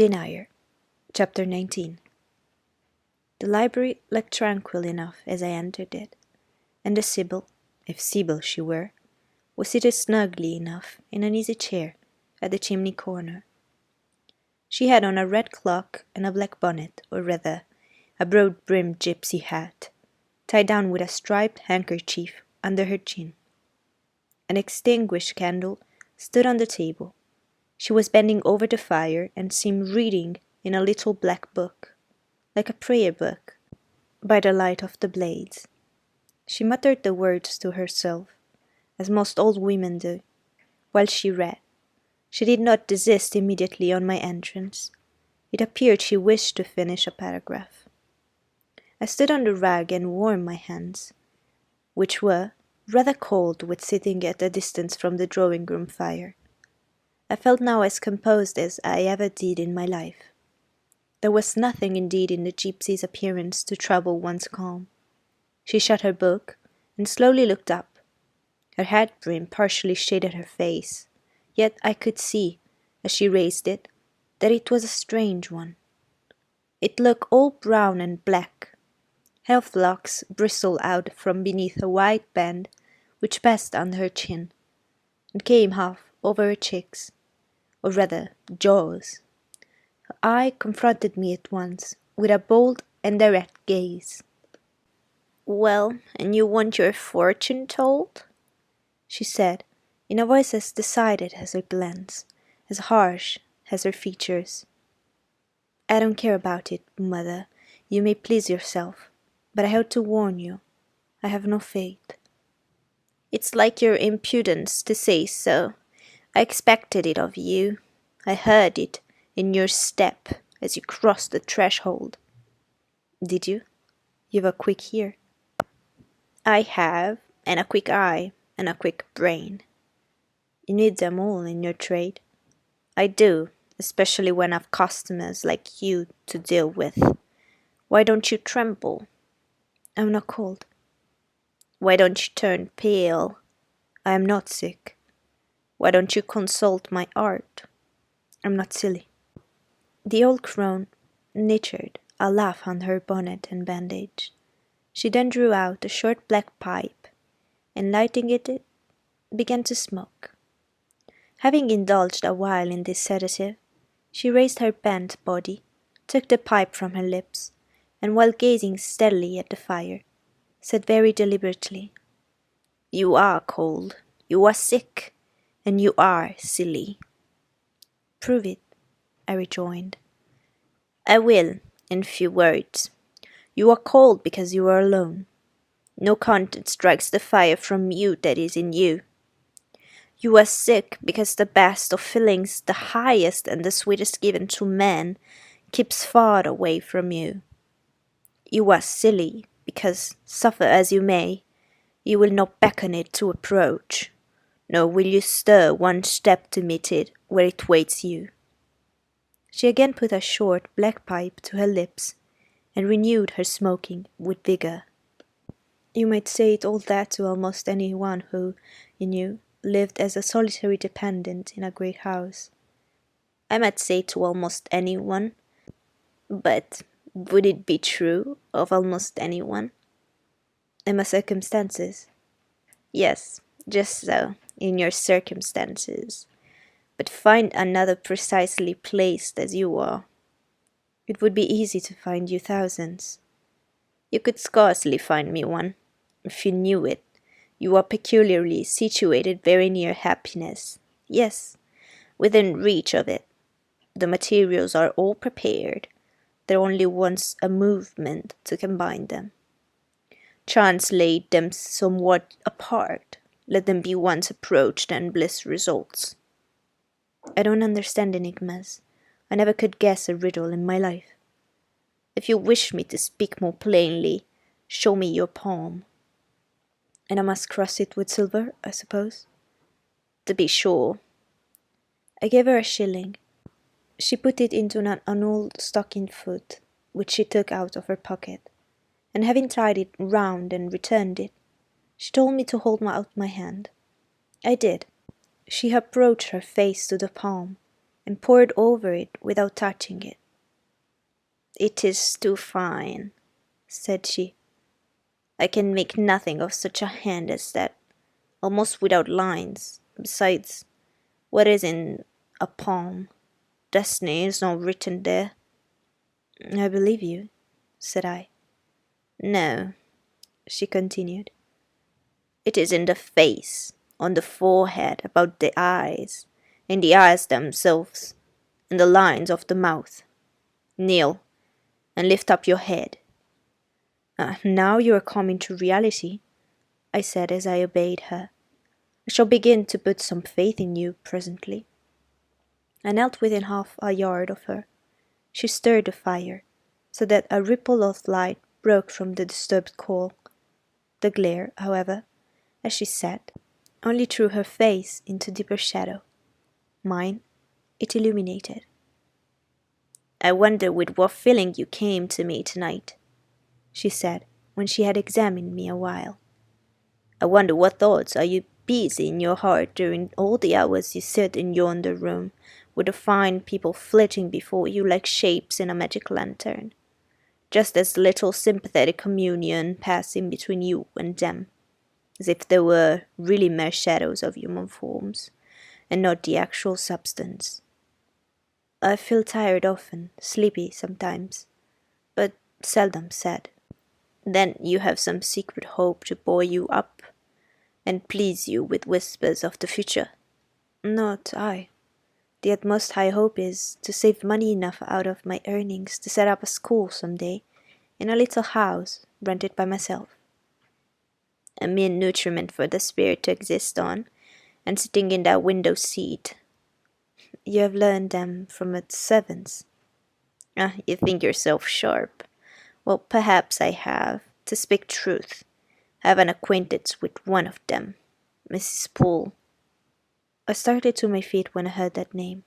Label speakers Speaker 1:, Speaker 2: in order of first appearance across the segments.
Speaker 1: Eyre, Chapter 19. The library looked tranquil enough as I entered it, and the Sibyl, if Sibyl she were, was seated snugly enough in an easy chair at the chimney corner. She had on a red cloak and a black bonnet, or rather, a broad-brimmed gipsy hat, tied down with a striped handkerchief under her chin. An extinguished candle stood on the table. She was bending over the fire and seemed reading in a little black book, like a prayer book, by the light of the blaze. She muttered the words to herself, as most old women do, while she read. She did not desist immediately on my entrance. It appeared she wished to finish a paragraph. I stood on the rug and warmed my hands, which were rather cold with sitting at a distance from the drawing-room fire. I felt now as composed as I ever did in my life. There was nothing indeed in the gypsy's appearance to trouble one's calm. She shut her book and slowly looked up. Her hat brim partially shaded her face, yet I could see, as she raised it, that it was a strange one. It looked all brown and black. Half locks bristled out from beneath a white band which passed under her chin, and came half over her cheeks, or rather jaws. Her eye confronted me at once with a bold and direct gaze. "Well, and you want your fortune told?" she said, in a voice as decided as her glance, as harsh as her features. "I don't care about it, mother. You may please yourself, but I have to warn you. I have no faith." "It's like your impudence to say so. I expected it of you. I heard it in your step as you crossed the threshold." "Did you? You've a quick ear." "I have, and a quick eye, and a quick brain." "You need them all in your trade." "I do, especially when I've customers like you to deal with. Why don't you tremble?" "I'm not cold." "Why don't you turn pale?" "I am not sick." "Why don't you consult my art?" "I'm not silly." The old crone knitted a laugh on her bonnet and bandage. She then drew out a short black pipe, and lighting it, began to smoke. Having indulged a while in this sedative, she raised her bent body, took the pipe from her lips, and while gazing steadily at the fire, said very deliberately, "You are cold, you are sick, and you are silly." "Prove it," I rejoined. "I will, in few words. You are cold because you are alone. No content strikes the fire from you that is in you. You are sick because the best of feelings, the highest and the sweetest given to man, keeps far away from you. You are silly because, suffer as you may, you will not beckon it to approach, nor will you stir one step to meet it where it waits you." She again put a short black pipe to her lips, and renewed her smoking with vigour. "You might say all that to almost any one who, you knew, lived as a solitary dependent in a great house." "I might say to almost any one, but would it be true of almost any one?" "In my circumstances?" "Yes, just so, in your circumstances. But find another precisely placed as you are." "It would be easy to find you thousands." "You could scarcely find me one. If you knew it, you are peculiarly situated very near happiness. Yes, within reach of it. The materials are all prepared. There only wants a movement to combine them. Chance laid them somewhat apart. Let them be once approached and bliss results." "I don't understand enigmas. I never could guess a riddle in my life." "If you wish me to speak more plainly, show me your palm." "And I must cross it with silver, I suppose?" "To be sure." I gave her a shilling. She put it into an old stocking foot, which she took out of her pocket, and having tied it round and returned it, she told me to hold out my hand. I did. She approached her face to the palm, and poured over it without touching it. "It is too fine," said she. "I can make nothing of such a hand as that, almost without lines. Besides, what is in a palm? Destiny is not written there." "I believe you," said I. "No," she continued. "It is in the face, on the forehead, about the eyes, in the eyes themselves, in the lines of the mouth. Kneel, and lift up your head." "Now you are coming to reality," I said as I obeyed her. "I shall begin to put some faith in you presently." I knelt within half a yard of her. She stirred the fire, so that a ripple of light broke from the disturbed coal. The glare, however, as she sat, only threw her face into deeper shadow. Mine it illuminated. "I wonder with what feeling you came to me tonight," she said, when she had examined me a while. "I wonder what thoughts are you busy in your heart during all the hours you sit in yonder room, with the fine people flitting before you like shapes in a magic lantern. Just as little sympathetic communion passing between you and them, as if they were really mere shadows of human forms, and not the actual substance. I feel tired often, sleepy sometimes, but seldom sad. Then you have some secret hope to buoy you up, and please you with whispers of the future." "Not I. The utmost high hope is to save money enough out of my earnings to set up a school some day, in a little house rented by myself." "A mere nutriment for the spirit to exist on, and sitting in that window seat." "You have learned them from its servants." "Ah, you think yourself sharp. Well, perhaps I have. To speak truth, I have an acquaintance with one of them, Mrs. Poole." I started to my feet when I heard that name.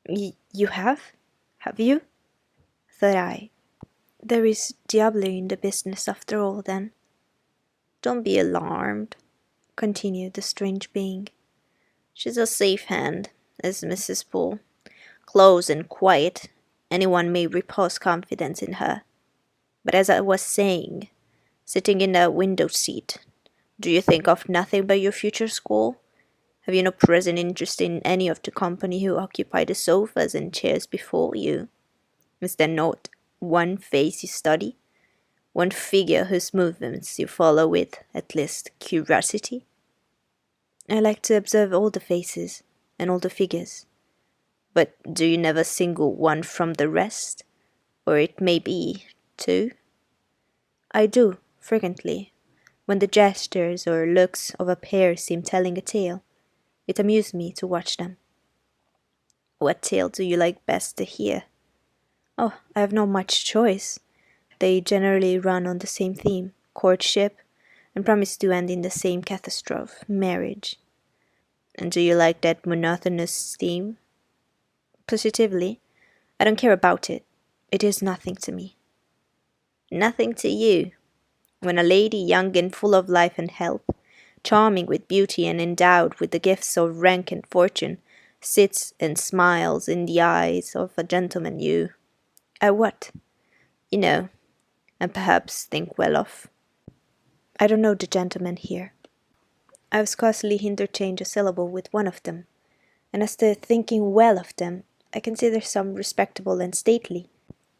Speaker 1: You have? Have you?" thought I. "There is diable in the business after all, then." "Don't be alarmed," continued the strange being. "She's a safe hand, is Mrs. Poole. Close and quiet, anyone may repose confidence in her. But as I was saying, sitting in that window seat, do you think of nothing but your future school? Have you no present interest in any of the company who occupy the sofas and chairs before you? Is there not one face you study, one figure whose movements you follow with, at least, curiosity?" "I like to observe all the faces and all the figures." "But do you never single one from the rest? Or it may be two?" "I do, frequently, when the gestures or looks of a pair seem telling a tale. It amuses me to watch them." "What tale do you like best to hear?" "Oh, I have not much choice. They generally run on the same theme, courtship, and promise to end in the same catastrophe, marriage." "And do you like that monotonous theme?" "Positively. I don't care about it. It is nothing to me." "Nothing to you? When a lady young and full of life and health, charming with beauty and endowed with the gifts of rank and fortune, sits and smiles in the eyes of a gentleman I what? You know, and perhaps think well of." "I don't know the gentlemen here. I have scarcely interchanged a syllable with one of them, and as to thinking well of them, I consider some respectable and stately,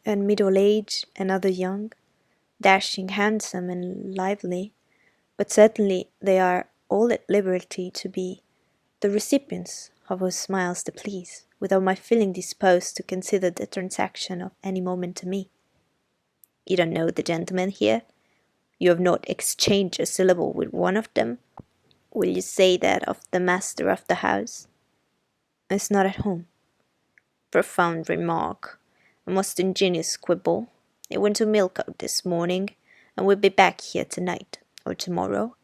Speaker 1: and middle-aged, and other young, dashing, handsome, and lively, but certainly they are all at liberty to be the recipients of whose smiles they please, without my feeling disposed to consider the transaction of any moment to me." "You don't know the gentlemen here? You have not exchanged a syllable with one of them? Will you say that of the master of the house?" "Is not at home." "Profound remark. A most ingenious quibble. He went to Millcote this morning, and will be back here tonight, or tomorrow.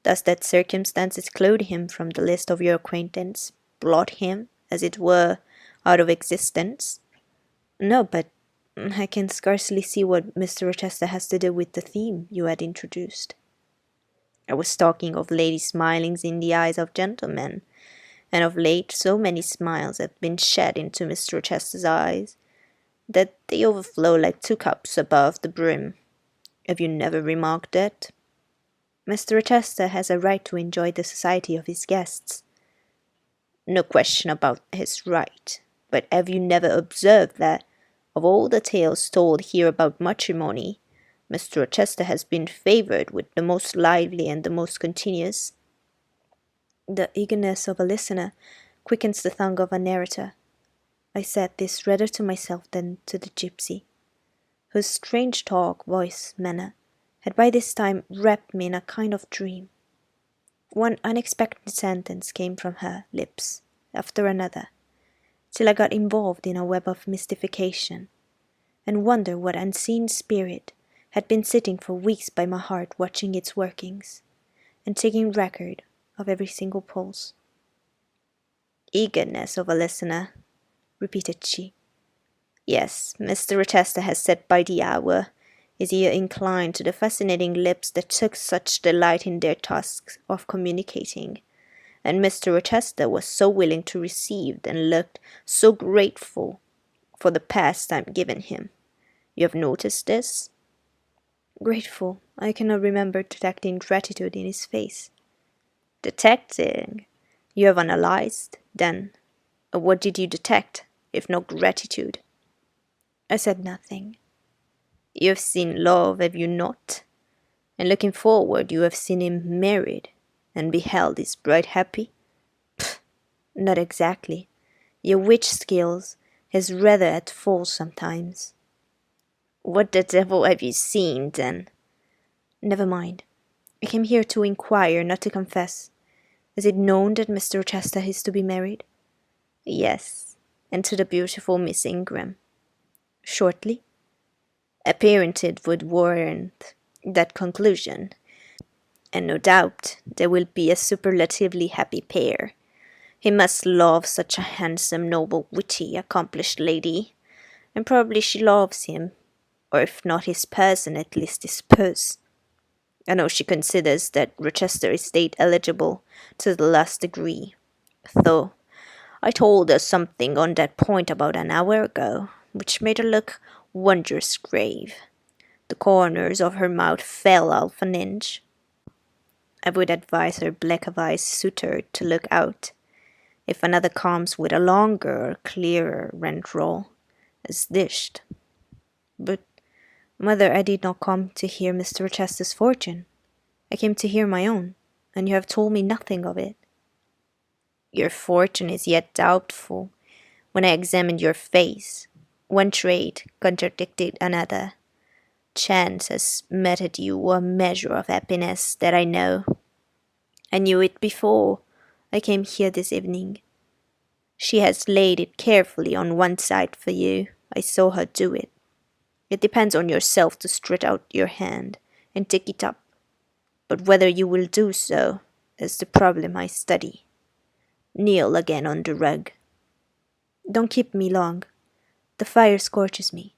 Speaker 1: Does that circumstance exclude him from the list of your acquaintance, blot him, as it were, out of existence?" "No, but I can scarcely see what Mr. Rochester has to do with the theme you had introduced." "I was talking of ladies' smilings in the eyes of gentlemen, and of late so many smiles have been shed into Mr. Rochester's eyes that they overflow like 2 cups above the brim. Have you never remarked that? Mr. Rochester has a right to enjoy the society of his guests. No question about his right, but have you never observed that, of all the tales told here about matrimony, Mr. Rochester has been favoured with the most lively and the most continuous? The eagerness of a listener quickens the tongue of a narrator. I said this rather to myself than to the gipsy, whose strange talk, voice, manner, had by this time wrapped me in a kind of dream. One unexpected sentence came from her lips after another, till I got involved in a web of mystification, and wondered what unseen spirit had been sitting for weeks by my heart watching its workings, and taking record of every single pulse. Eagerness of a listener, repeated she. Yes, Mr. Rochester has said by the hour, his ear inclined to the fascinating lips that took such delight in their tasks of communicating, and Mr. Rochester was so willing to receive and looked so grateful for the pastime given him. You have noticed this? Grateful? I cannot remember detecting gratitude in his face. Detecting? You have analyzed, then. What did you detect, if not gratitude? I said nothing. You have seen love, have you not? And looking forward, you have seen him married, and beheld his bride happy? Pff, not exactly. Your witch skills is rather at fault sometimes. What the devil have you seen, then? Never mind. I came here to inquire, not to confess. Is it known that Mr. Rochester is to be married? Yes, and to the beautiful Miss Ingram. Shortly? Appearances would warrant that conclusion, and no doubt they will be a superlatively happy pair. He must love such a handsome, noble, witty, accomplished lady, and probably she loves him, or if not his person, at least his purse. I know she considers that Rochester estate eligible to the last degree, though I told her something on that point about an hour ago, which made her look wondrous grave. The corners of her mouth fell off an inch. I would advise her black-avised suitor to look out, if another comes with a longer, clearer rent roll, as dished. But, mother, I did not come to hear Mr. Rochester's fortune. I came to hear my own, and you have told me nothing of it. Your fortune is yet doubtful. When I examined your face, one trait contradicted another. Chance has meted you a measure of happiness, that I know. I knew it before I came here this evening. She has laid it carefully on one side for you. I saw her do it. It depends on yourself to stretch out your hand and take it up. But whether you will do so is the problem I study. Kneel again on the rug. Don't keep me long. The fire scorches me.